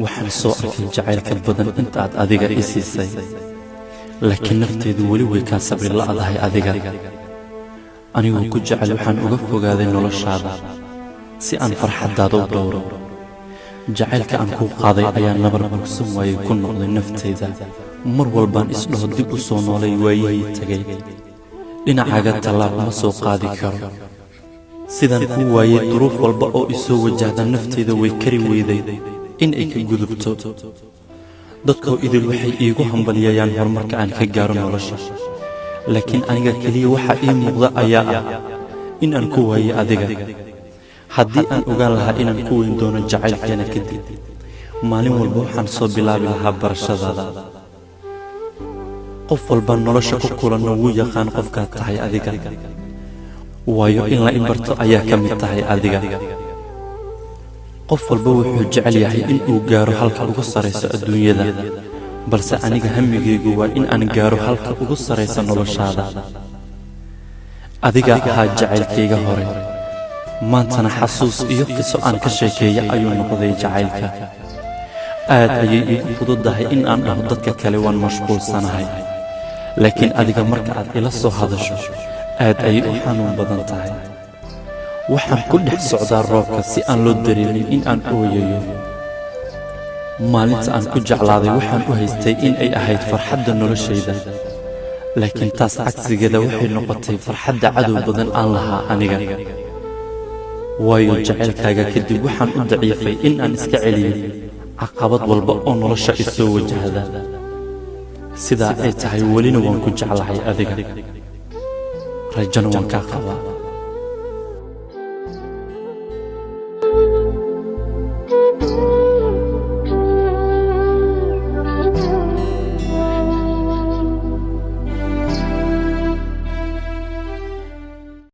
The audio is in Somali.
waxaan soo arkay jacaylka badan intaad adiga i siisay, laakiin nafteedu weli way kaa sabri la'dahay adiga. anigoo ku jecel waxaan uga fogaaday noloshaada si aan farxaddaada u dhowro. jacaylka aan kuu qaaday ayaa nabar bogsan waayey ku noqday nafteyda. mar walbaan isdhaho dib u soo noolay waayihii tegay, dhinacaaga tallaab ma soo qaadi karo. sidaan kuu waayey duruuf walba oo isoo wajahda nafteyda way kari weyday in ay ka gudubto. dadkoo idil waxay iigu hambaliyayaan horumarka aan ka gaaro nolosha, laakiin aniga keliya waxa ii muuqda ayaa ah in aan ku waayey adiga. haddii aan ogaan lahaa inaan ku weyn doono jacaylkeena kadib, maalin walba waxaan soo bilaabi lahaa barashadaada. qof walba nolosha ku kulanno wuu yaqaan qofkaad tahay adiga, waayo in la ibarto ayaa ka mid tahay adiga. qof walba wuxuu jecel yahay in uu gaaro halka ugu sarayso adduunyada, balse aniga hamigaygu waa in aan gaaro halka ugu saraysa noloshaada. adiga ahaa jacaylkayga hore, maantana xasuus iyo qiso aan ka sheekeeya ayuu noqday jacaylka. aad ayay iigu fududahay in aan dhaho dadka kale waan mashquulsanahay, laakiin adiga marka aad ila soo hadasho aad ayay u xanuun badan tahay. waxaan ku dhex socdaa roobka si aan loo dareemin in aan ooyayo. maalinta aan ku jeclaaday waxaan u haystay in ay ahayd farxadda noloshayda, laakiin taas cagsigeeda waxay noqotay farxadda cadow badan aan lahaa aniga. waayo jacaylkaaga kadib waxaan u daciifay in aan iska celiyo caqabad walba oo nolosha isoo wajahda. sidaa ay tahay welina waan ku jeclahay adiga, rajana waan kaa qabaa.